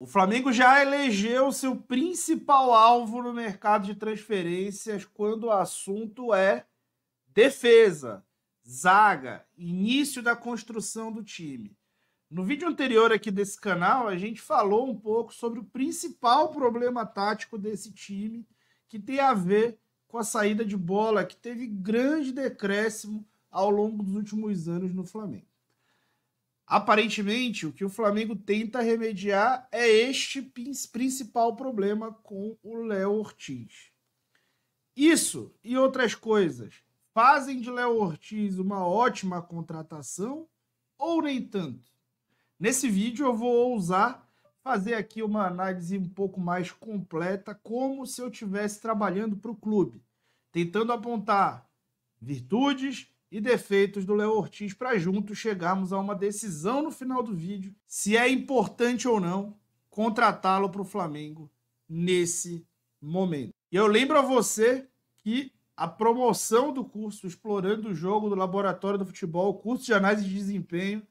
O Flamengo já elegeu seu principal alvo no mercado de transferências quando o assunto é defesa, zaga, início da construção do time. No vídeo anterior aqui desse canal, a gente falou um pouco sobre o principal problema tático desse time, que tem a ver com a saída de bola, que teve grande decréscimo ao longo dos últimos anos no Flamengo. Aparentemente, o que o Flamengo tenta remediar é este principal problema com o Léo Ortiz. Isso e outras coisas fazem de Léo Ortiz uma ótima contratação ou nem tanto? Nesse vídeo eu vou ousar fazer aqui uma análise um pouco mais completa, como se eu estivesse trabalhando para o clube, tentando apontar virtudes e defeitos do Léo Ortiz para juntos chegarmos a uma decisão no final do vídeo se é importante ou não contratá-lo para o Flamengo nesse momento. E eu lembro a você que a promoção do curso Explorando o Jogo do Laboratório do Futebol, curso de análise de desempenho,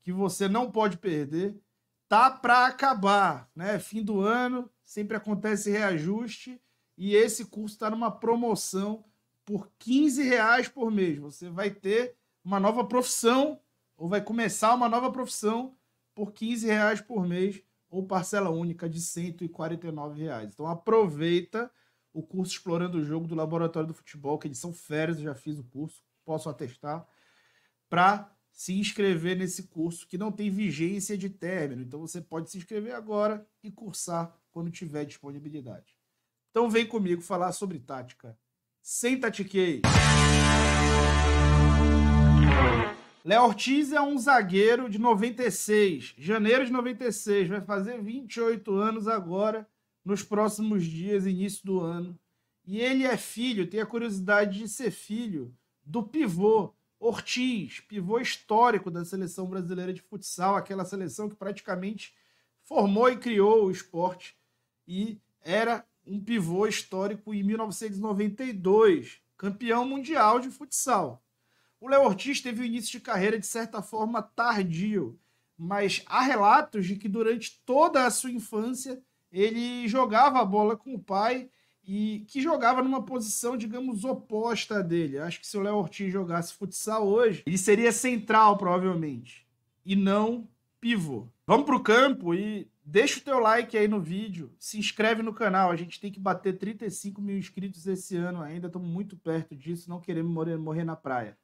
que você não pode perder, tá para acabar, né? Fim do ano, sempre acontece reajuste e esse curso está numa promoção por R$ 15 por mês. Você vai ter uma nova profissão, ou vai começar uma nova profissão por R$ 15 por mês, ou parcela única de R$ 149. Então aproveita o curso Explorando o Jogo do Laboratório do Futebol, que eles são férias, eu já fiz o curso, posso atestar, para se inscrever nesse curso que não tem vigência de término. Então você pode se inscrever agora e cursar quando tiver disponibilidade. Então vem comigo falar sobre tática. Sem tatiquei. Léo Ortiz é um zagueiro de 96, janeiro de 96, vai fazer 28 anos agora, nos próximos dias, início do ano. E ele é filho, tem a curiosidade de ser filho do pivô Ortiz, pivô histórico da seleção brasileira de futsal, aquela seleção que praticamente formou e criou o esporte e era um pivô histórico em 1992, campeão mundial de futsal. O Léo Ortiz teve o início de carreira, de certa forma, tardio, mas há relatos de que durante toda a sua infância ele jogava a bola com o pai e que jogava numa posição, digamos, oposta dele. Acho que se o Léo Ortiz jogasse futsal hoje, ele seria central, provavelmente, e não pivô. Vamos para o campo e deixa o teu like aí no vídeo, se inscreve no canal, a gente tem que bater 35 mil inscritos esse ano ainda, estamos muito perto disso, não queremos morrer na praia.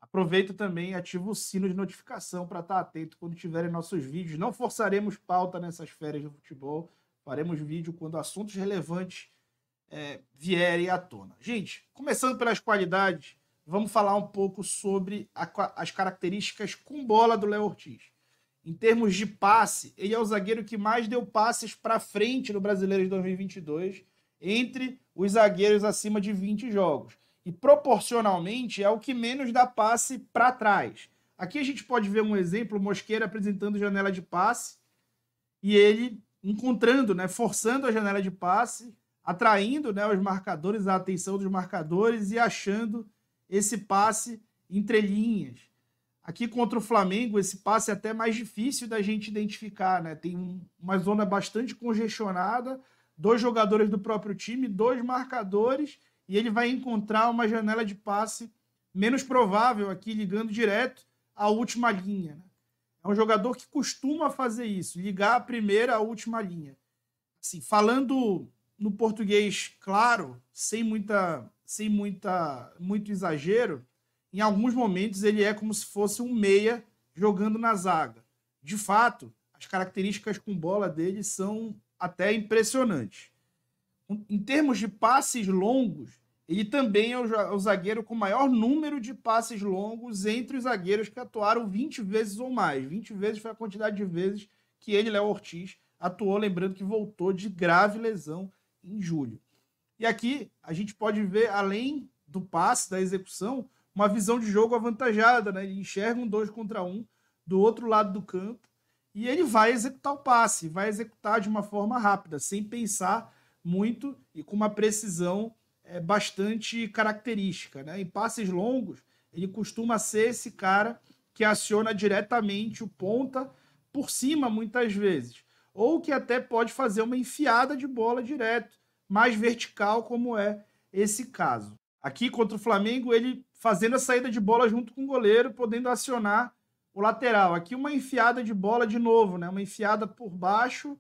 Aproveita também e ativa o sino de notificação para estar atento quando tiverem nossos vídeos. Não forçaremos pauta nessas férias de futebol, faremos vídeo quando assuntos relevantes vierem à tona. Gente, começando pelas qualidades, vamos falar um pouco sobre as características com bola do Léo Ortiz. Em termos de passe, ele é o zagueiro que mais deu passes para frente no Brasileiro de 2022, entre os zagueiros acima de 20 jogos. E proporcionalmente é o que menos dá passe para trás. Aqui a gente pode ver um exemplo, o Mosquera apresentando janela de passe e ele encontrando, né, forçando a janela de passe, atraindo, né, os marcadores, a atenção dos marcadores e achando esse passe entre linhas. Aqui contra o Flamengo, esse passe é até mais difícil da gente identificar, né? Tem uma zona bastante congestionada, 2 jogadores do próprio time, 2 marcadores, e ele vai encontrar uma janela de passe menos provável aqui, ligando direto à última linha, né? É um jogador que costuma fazer isso, ligar a primeira à última linha. Assim, falando no português claro, sem muito exagero, em alguns momentos ele é como se fosse um meia jogando na zaga. De fato, as características com bola dele são até impressionantes. Em termos de passes longos, ele também é o zagueiro com maior número de passes longos entre os zagueiros que atuaram 20 vezes ou mais. 20 vezes foi a quantidade de vezes que ele, Léo Ortiz, atuou, lembrando que voltou de grave lesão em julho. E aqui a gente pode ver, além do passe, da execução, uma visão de jogo avantajada, né? Ele enxerga um 2 contra 1 do outro lado do campo e ele vai executar o passe, vai executar de uma forma rápida, sem pensar muito e com uma precisão bastante característica, né? Em passes longos, ele costuma ser esse cara que aciona diretamente o ponta por cima, muitas vezes. ou que até pode fazer uma enfiada de bola direto, mais vertical, como é esse caso. Aqui contra o Flamengo, ele fazendo a saída de bola junto com o goleiro, podendo acionar o lateral. Aqui uma enfiada de bola de novo, né? Uma enfiada por baixo,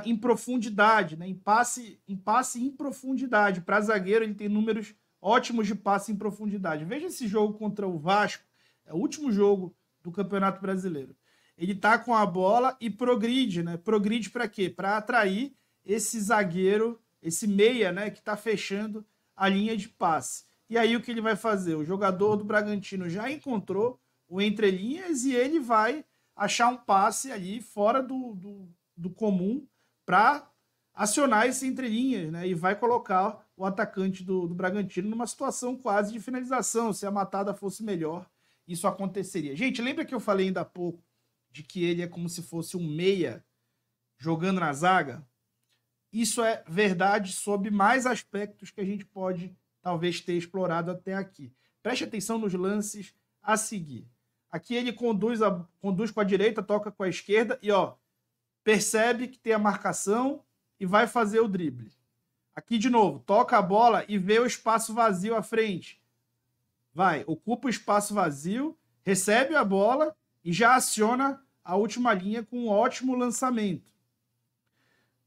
em profundidade, né? Em passe em profundidade. Para zagueiro, ele tem números ótimos de passe em profundidade. Veja esse jogo contra o Vasco, é o último jogo do Campeonato Brasileiro. Ele tá com a bola e progride, né? Progride para quê? Para atrair esse zagueiro, esse meia, né? Que tá fechando a linha de passe. E aí o que ele vai fazer? O jogador do Bragantino já encontrou o entrelinhas e ele vai achar um passe ali fora do comum para acionar esse entrelinhas, né? E vai colocar o atacante do Bragantino numa situação quase de finalização. Se a matada fosse melhor, isso aconteceria. Gente, lembra que eu falei ainda há pouco de que ele é como se fosse um meia jogando na zaga? Isso é verdade sob mais aspectos que a gente pode talvez ter explorado até aqui. Preste atenção nos lances a seguir. Aqui ele conduz com a direita, toca com a esquerda e percebe que tem a marcação e vai fazer o drible. Aqui de novo, toca a bola e vê o espaço vazio à frente. Vai, ocupa o espaço vazio, recebe a bola e já aciona a última linha com um ótimo lançamento.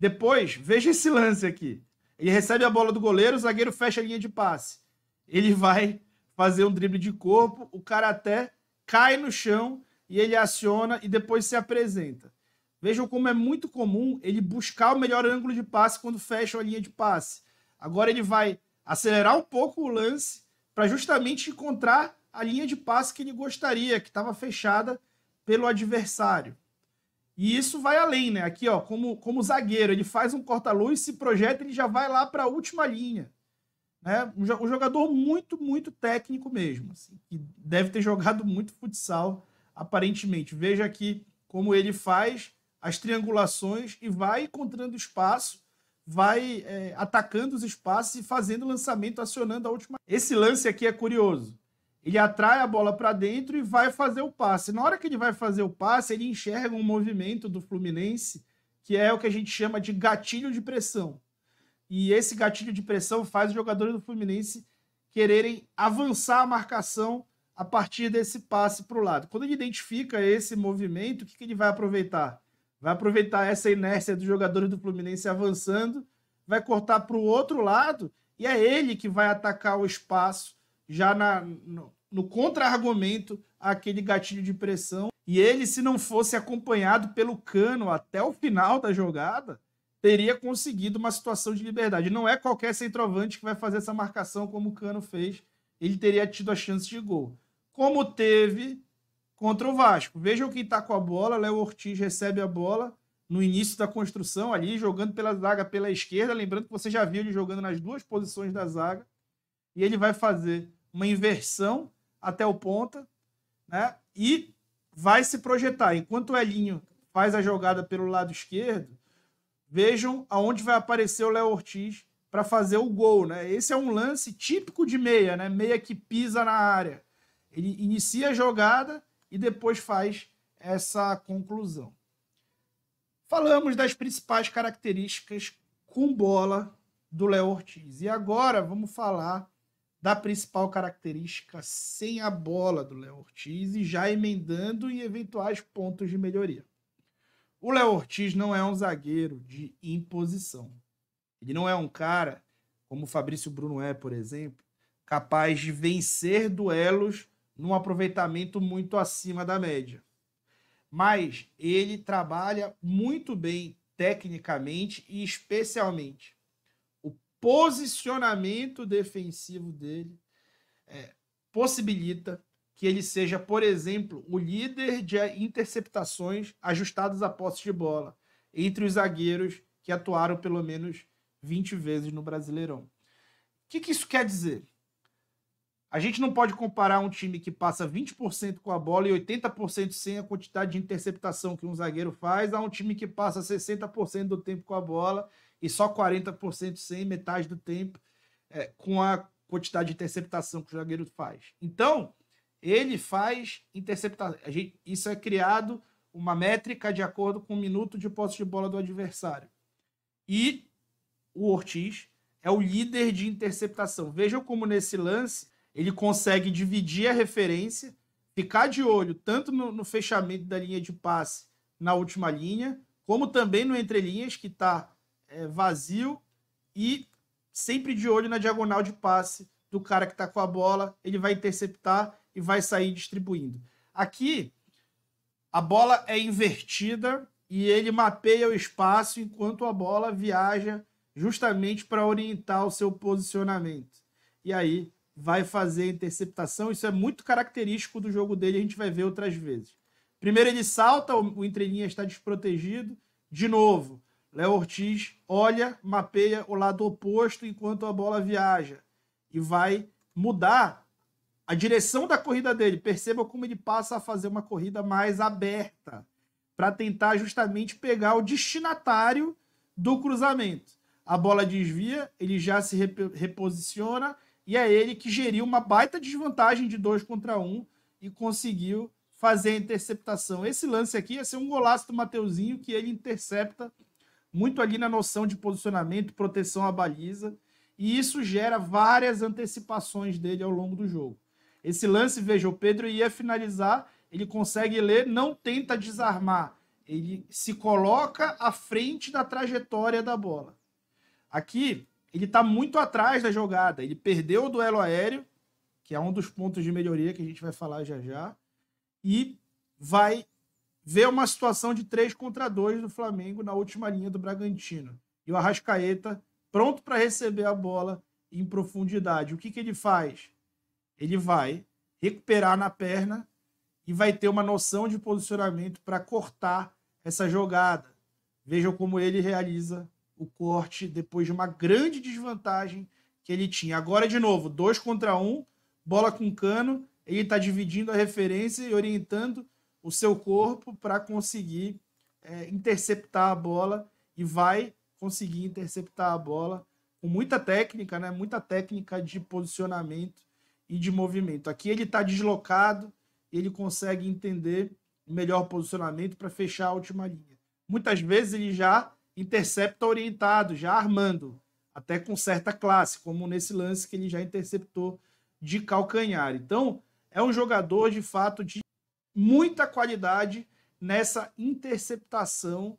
Depois, veja esse lance aqui. Ele recebe a bola do goleiro, o zagueiro fecha a linha de passe. Ele vai fazer um drible de corpo, o cara até cai no chão e ele aciona e depois se apresenta. Vejam como é muito comum ele buscar o melhor ângulo de passe quando fecha a linha de passe. Agora ele vai acelerar um pouco o lance para justamente encontrar a linha de passe que ele gostaria, que estava fechada pelo adversário. E isso vai além, né? Aqui, como zagueiro, ele faz um corta-luz, se projeta, ele já vai lá para a última linha. Né? Um jogador muito, muito técnico mesmo. Assim, que deve ter jogado muito futsal, aparentemente. Veja aqui como ele faz as triangulações e vai encontrando espaço, vai atacando os espaços e fazendo o lançamento, acionando a última. Esse lance aqui é curioso. Ele atrai a bola para dentro e vai fazer o passe. Na hora que ele vai fazer o passe, ele enxerga um movimento do Fluminense, que é o que a gente chama de gatilho de pressão. E esse gatilho de pressão faz os jogadores do Fluminense quererem avançar a marcação a partir desse passe para o lado. Quando ele identifica esse movimento, o que ele vai aproveitar? Vai aproveitar essa inércia dos jogadores do Fluminense avançando, vai cortar para o outro lado e é ele que vai atacar o espaço já no contra-argumento àquele gatilho de pressão. E ele, se não fosse acompanhado pelo Cano até o final da jogada, teria conseguido uma situação de liberdade. Não é qualquer centroavante que vai fazer essa marcação como o Cano fez. Ele teria tido a chance de gol. Como teve contra o Vasco. Vejam quem está com a bola. Léo Ortiz recebe a bola no início da construção ali, jogando pela zaga pela esquerda. Lembrando que você já viu ele jogando nas duas posições da zaga. E ele vai fazer uma inversão até o ponta, né? E vai se projetar. Enquanto o Elinho faz a jogada pelo lado esquerdo, vejam aonde vai aparecer o Léo Ortiz para fazer o gol, né? Esse é um lance típico de meia, né? Meia que pisa na área. Ele inicia a jogada e depois faz essa conclusão. Falamos das principais características com bola do Léo Ortiz. E agora vamos falar da principal característica sem a bola do Léo Ortiz e já emendando em eventuais pontos de melhoria. O Léo Ortiz não é um zagueiro de imposição. Ele não é um cara, como o Fabrício Bruno é, por exemplo, capaz de vencer duelos num aproveitamento muito acima da média. Mas ele trabalha muito bem tecnicamente e especialmente o posicionamento defensivo dele possibilita que ele seja, por exemplo, o líder de interceptações ajustadas a posse de bola entre os zagueiros que atuaram pelo menos 20 vezes no Brasileirão. O que isso quer dizer? A gente não pode comparar um time que passa 20% com a bola e 80% sem a quantidade de interceptação que um zagueiro faz a um time que passa 60% do tempo com a bola e só 40% sem, metade do tempo, com a quantidade de interceptação que o zagueiro faz. Então, ele faz interceptação. Isso é criado uma métrica de acordo com o minuto de posse de bola do adversário. E o Ortiz é o líder de interceptação. Vejam como nesse lance ele consegue dividir a referência, ficar de olho tanto no fechamento da linha de passe na última linha, como também no entrelinhas, que está vazio, e sempre de olho na diagonal de passe do cara que está com a bola. Ele vai interceptar e vai sair distribuindo. Aqui, a bola é invertida e ele mapeia o espaço enquanto a bola viaja justamente para orientar o seu posicionamento. E aí vai fazer a interceptação. Isso é muito característico do jogo dele, a gente vai ver outras vezes. Primeiro ele salta, o entrelinhas está desprotegido. De novo, Léo Ortiz olha, mapeia o lado oposto enquanto a bola viaja. E vai mudar a direção da corrida dele. Perceba como ele passa a fazer uma corrida mais aberta para tentar justamente pegar o destinatário do cruzamento. A bola desvia, ele já se reposiciona e é ele que geriu uma baita desvantagem de 2 contra 1 e conseguiu fazer a interceptação. Esse lance aqui ia ser um golaço do Mateuzinho, que ele intercepta muito ali na noção de posicionamento, proteção à baliza, e isso gera várias antecipações dele ao longo do jogo. Esse lance, veja, o Pedro ia finalizar, ele consegue ler, não tenta desarmar, ele se coloca à frente da trajetória da bola. Aqui, ele está muito atrás da jogada, ele perdeu o duelo aéreo, que é um dos pontos de melhoria que a gente vai falar já já, e vai ver uma situação de 3 contra 2 do Flamengo na última linha do Bragantino. E o Arrascaeta pronto para receber a bola em profundidade. O que ele faz? Ele vai recuperar na perna e vai ter uma noção de posicionamento para cortar essa jogada. Vejam como ele realiza o corte depois de uma grande desvantagem que ele tinha. Agora, de novo, 2 contra 1, bola com cano, ele está dividindo a referência e orientando o seu corpo para conseguir interceptar a bola, e vai conseguir interceptar a bola com muita técnica, né? Muita técnica de posicionamento e de movimento. Aqui ele está deslocado, ele consegue entender o melhor posicionamento para fechar a última linha. Muitas vezes ele já intercepta orientado, já armando, até com certa classe, como nesse lance que ele já interceptou de calcanhar. Então, é um jogador, de fato, de muita qualidade nessa interceptação,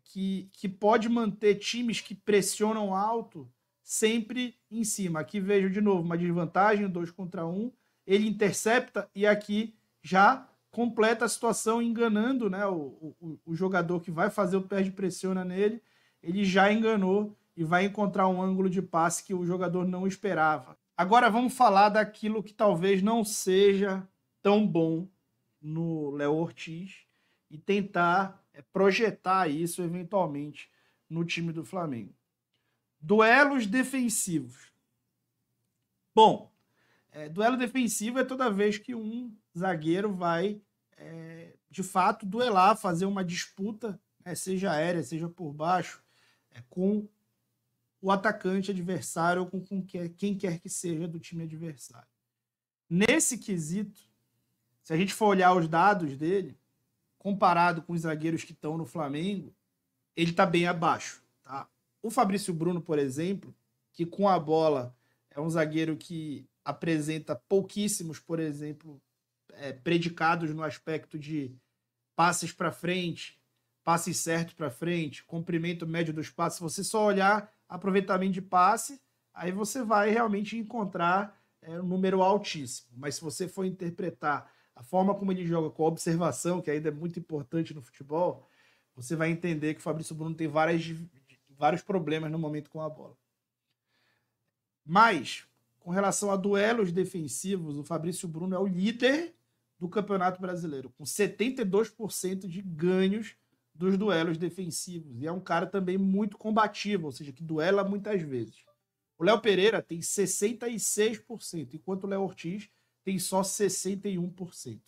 que pode manter times que pressionam alto sempre em cima. Aqui vejo de novo uma desvantagem, 2 contra 1, ele intercepta e aqui já completa a situação enganando, né, o jogador que vai fazer o pé de pressiona nele, ele já enganou e vai encontrar um ângulo de passe que o jogador não esperava. Agora vamos falar daquilo que talvez não seja tão bom no Léo Ortiz e tentar projetar isso eventualmente no time do Flamengo. Duelos defensivos. Bom, duelo defensivo é toda vez que um zagueiro vai, de fato, duelar, fazer uma disputa, seja aérea, seja por baixo, com o atacante adversário ou com quem quer que seja do time adversário. Nesse quesito, se a gente for olhar os dados dele, comparado com os zagueiros que estão no Flamengo, ele está bem abaixo. Tá? O Fabrício Bruno, por exemplo, que com a bola é um zagueiro que apresenta pouquíssimos, por exemplo, predicados no aspecto de passes para frente, passes certos para frente, comprimento médio dos passes. Se você só olhar aproveitamento de passe, aí você vai realmente encontrar um número altíssimo. Mas se você for interpretar a forma como ele joga com a observação, que ainda é muito importante no futebol, você vai entender que o Fabrício Bruno tem vários problemas no momento com a bola. Mas, com relação a duelos defensivos, o Fabrício Bruno é o líder do Campeonato Brasileiro, com 72% de ganhos dos duelos defensivos. E é um cara também muito combativo, ou seja, que duela muitas vezes. O Léo Pereira tem 66%, enquanto o Léo Ortiz tem só 61%.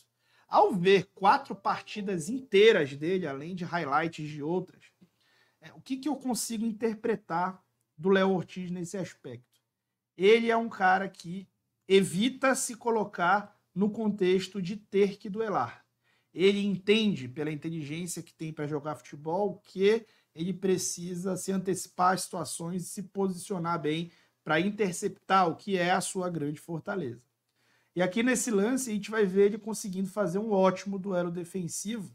Ao ver 4 partidas inteiras dele, além de highlights de outras, o que eu consigo interpretar do Léo Ortiz nesse aspecto? Ele é um cara que evita se colocar no contexto de ter que duelar. ele entende, pela inteligência que tem para jogar futebol, que ele precisa se antecipar às situações e se posicionar bem para interceptar, o que é a sua grande fortaleza. E aqui nesse lance a gente vai ver ele conseguindo fazer um ótimo duelo defensivo,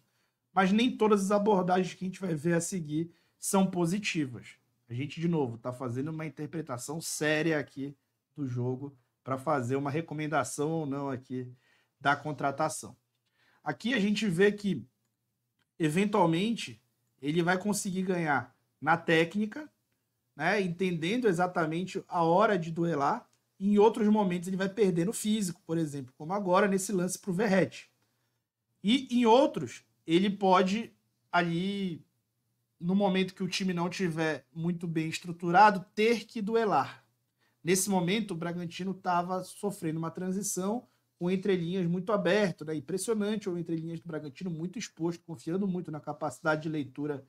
mas nem todas as abordagens que a gente vai ver a seguir são positivas. A gente, de novo, está fazendo uma interpretação séria aqui do jogo para fazer uma recomendação ou não aqui da contratação. Aqui a gente vê que, eventualmente, ele vai conseguir ganhar na técnica, né, entendendo exatamente a hora de duelar, e em outros momentos ele vai perder no físico, por exemplo, como agora nesse lance para o Verratti. E em outros, ele pode ali, no momento que o time não estiver muito bem estruturado, ter que duelar. Nesse momento, o Bragantino estava sofrendo uma transição com entrelinhas muito aberto, né? Impressionante o entrelinhas do Bragantino, muito exposto, confiando muito na capacidade de leitura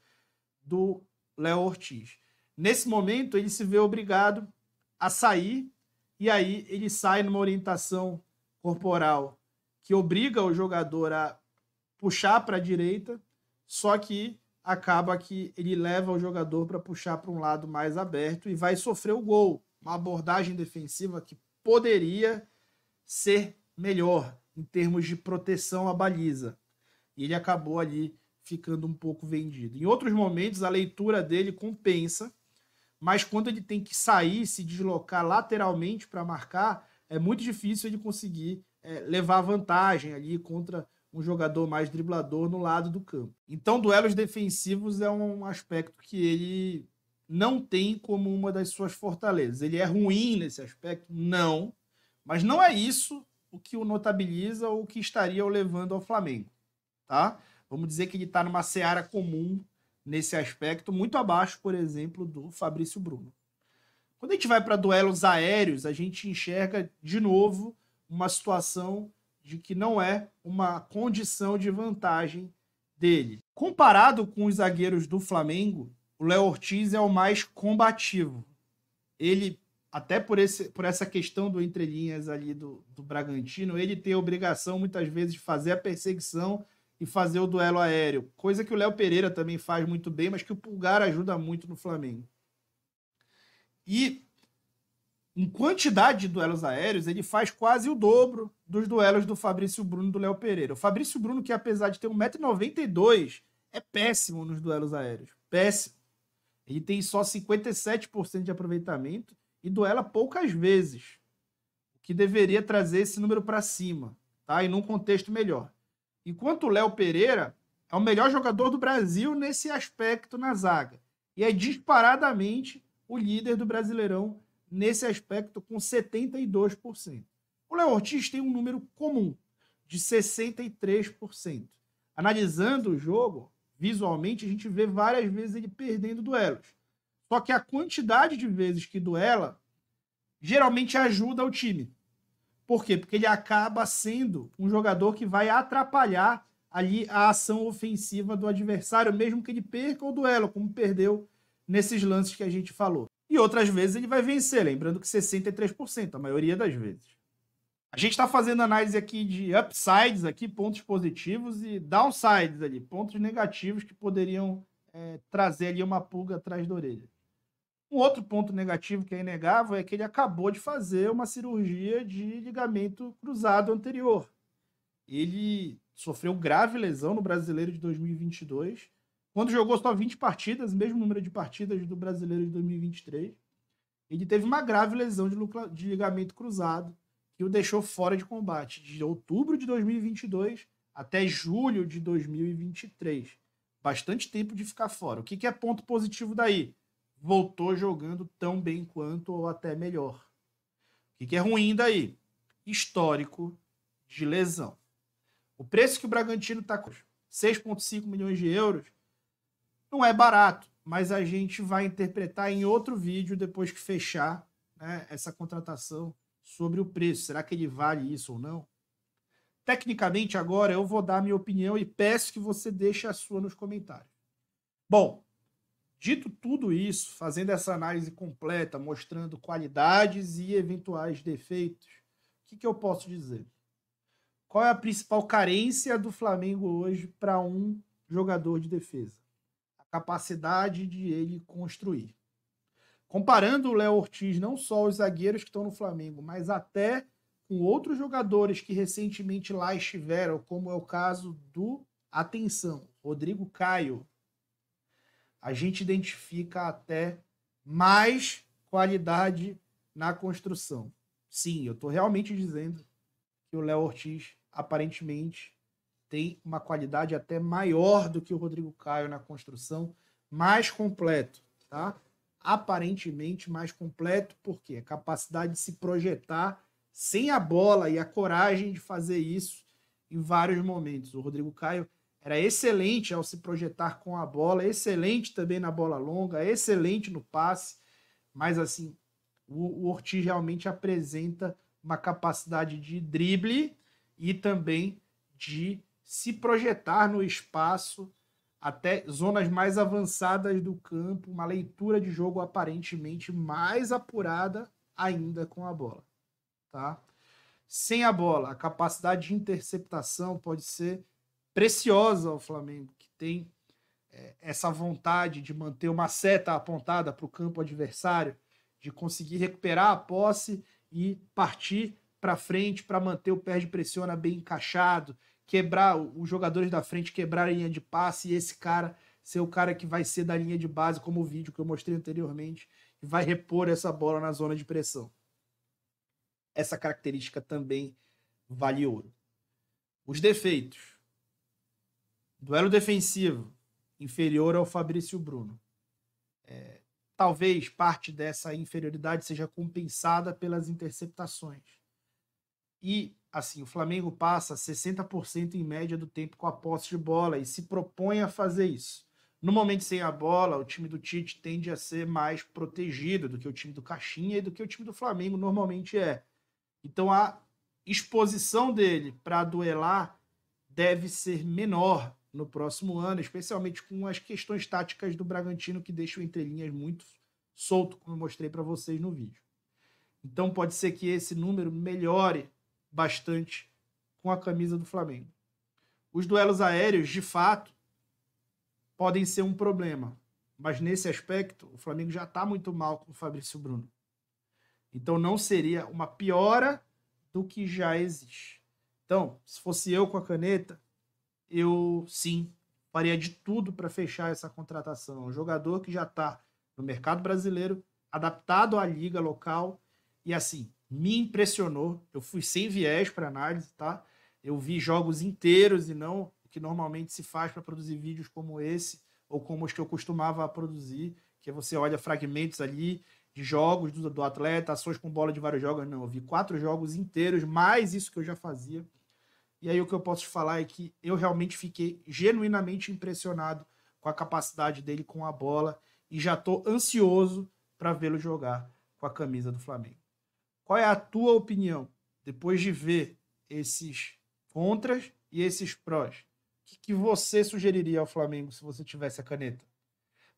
do Léo Ortiz. Nesse momento, ele se vê obrigado a sair, e aí ele sai numa orientação corporal que obriga o jogador a puxar para a direita, só que acaba que ele leva o jogador para puxar para um lado mais aberto e vai sofrer o gol. Uma abordagem defensiva que poderia ser melhor em termos de proteção à baliza. E ele acabou ali ficando um pouco vendido. Em outros momentos, a leitura dele compensa, mas quando ele tem que sair, se deslocar lateralmente para marcar, é muito difícil ele conseguir levar vantagem ali contra um jogador mais driblador no lado do campo. Então, duelos defensivos é um aspecto que ele não tem como uma das suas fortalezas. Ele é ruim nesse aspecto? Não. Mas não é isso o que o notabiliza ou o que estaria o levando ao Flamengo. Tá? Vamos dizer que ele está numa seara comum nesse aspecto, muito abaixo, por exemplo, do Fabrício Bruno. Quando a gente vai para duelos aéreos, a gente enxerga de novo uma situação de que não é uma condição de vantagem dele. Comparado com os zagueiros do Flamengo, o Léo Ortiz é o mais combativo. Ele, até por essa questão do entrelinhas ali do Bragantino, ele tem a obrigação muitas vezes de fazer a perseguição e fazer o duelo aéreo, coisa que o Léo Pereira também faz muito bem, mas que o Pulgar ajuda muito no Flamengo. E em quantidade de duelos aéreos, ele faz quase o dobro dos duelos do Fabrício Bruno e do Léo Pereira. O Fabrício Bruno, que apesar de ter 1,92 m, é péssimo nos duelos aéreos. Péssimo. Ele tem só 57% de aproveitamento e duela poucas vezes, o que deveria trazer esse número para cima, tá? E num contexto melhor. Enquanto o Léo Pereira é o melhor jogador do Brasil nesse aspecto na zaga. E é disparadamente o líder do Brasileirão nesse aspecto com 72%. O Léo Ortiz tem um número comum de 63%. Analisando o jogo, visualmente, a gente vê várias vezes ele perdendo duelos. Só que a quantidade de vezes que duela geralmente ajuda o time. Por quê? Porque ele acaba sendo um jogador que vai atrapalhar ali a ação ofensiva do adversário, mesmo que ele perca o duelo, como perdeu nesses lances que a gente falou. E outras vezes ele vai vencer, lembrando que 63%, a maioria das vezes. A gente está fazendo análise aqui de upsides, aqui, pontos positivos, e downsides ali, pontos negativos que poderiam trazer ali uma pulga atrás da orelha. Um outro ponto negativo que é inegável é que ele acabou de fazer uma cirurgia de ligamento cruzado anterior. Ele sofreu grave lesão no Brasileiro de 2022, quando jogou só 20 partidas, mesmo número de partidas do Brasileiro de 2023. Ele teve uma grave lesão de ligamento cruzado, que o deixou fora de combate, de outubro de 2022 até julho de 2023. Bastante tempo de ficar fora. O que é ponto positivo daí? Voltou jogando tão bem quanto ou até melhor. O que é ruim daí? Histórico de lesão. O preço que o Bragantino está com 6,5 milhões de euros não é barato, mas a gente vai interpretar em outro vídeo depois que fechar, né, essa contratação sobre o preço. Será que ele vale isso ou não? Tecnicamente, agora eu vou dar a minha opinião e peço que você deixe a sua nos comentários. Bom, dito tudo isso, fazendo essa análise completa, mostrando qualidades e eventuais defeitos, o que eu posso dizer? Qual é a principal carência do Flamengo hoje para um jogador de defesa? A capacidade de ele construir. Comparando o Léo Ortiz, não só os zagueiros que estão no Flamengo, mas até com outros jogadores que recentemente lá estiveram, como é o caso do, atenção, Rodrigo Caio, a gente identifica até mais qualidade na construção. Sim, eu estou realmente dizendo que o Léo Ortiz, aparentemente, tem uma qualidade até maior do que o Rodrigo Caio na construção, mais completo, tá? Aparentemente mais completo, porque a capacidade de se projetar sem a bola e a coragem de fazer isso em vários momentos. O Rodrigo Caio era excelente ao se projetar com a bola, excelente também na bola longa, excelente no passe, mas assim, o Ortiz realmente apresenta uma capacidade de drible e também de se projetar no espaço até zonas mais avançadas do campo, uma leitura de jogo aparentemente mais apurada ainda com a bola, tá? Sem a bola, a capacidade de interceptação pode ser preciosa ao Flamengo, que tem essa vontade de manter uma seta apontada para o campo adversário, de conseguir recuperar a posse e partir para frente para manter o pé de pressiona bem encaixado, quebrar os jogadores da frente, quebrar a linha de passe e esse cara ser o cara que vai ser da linha de base, como o vídeo que eu mostrei anteriormente, e vai repor essa bola na zona de pressão. Essa característica também vale ouro. Os defeitos. Duelo defensivo inferior ao Fabrício Bruno. Talvez parte dessa inferioridade seja compensada pelas interceptações. E, assim, o Flamengo passa 60% em média do tempo com a posse de bola e se propõe a fazer isso. No momento sem a bola, o time do Tite tende a ser mais protegido do que o time do Caixinha e do que o time do Flamengo normalmente é. Então a exposição dele para duelar deve ser menor no próximo ano, especialmente com as questões táticas do Bragantino que deixam entre linhas muito solto, como eu mostrei para vocês no vídeo. Então pode ser que esse número melhore bastante com a camisa do Flamengo. Os duelos aéreos, de fato, podem ser um problema, mas nesse aspecto o Flamengo já está muito mal com o Fabrício Bruno. Então não seria uma piora do que já existe. Então, se fosse eu com a caneta, eu sim faria de tudo para fechar essa contratação. Um jogador que já está no mercado brasileiro, adaptado à liga local e assim, me impressionou. Eu fui sem viés para análise, tá? Eu vi jogos inteiros e não o que normalmente se faz para produzir vídeos como esse ou como os que eu costumava produzir, que você olha fragmentos ali de jogos do atleta, ações com bola de vários jogos. Não, eu vi 4 jogos inteiros, mais isso que eu já fazia. E aí o que eu posso te falar é que eu realmente fiquei genuinamente impressionado com a capacidade dele com a bola e já estou ansioso para vê-lo jogar com a camisa do Flamengo. Qual é a tua opinião depois de ver esses contras e esses prós? O que você sugeriria ao Flamengo se você tivesse a caneta?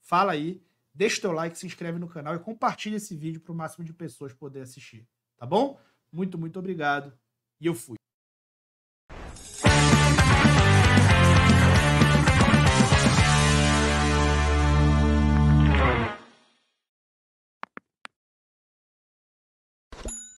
Fala aí, deixa o teu like, se inscreve no canal e compartilha esse vídeo para o máximo de pessoas poder assistir, tá bom? Muito, muito obrigado e eu fui.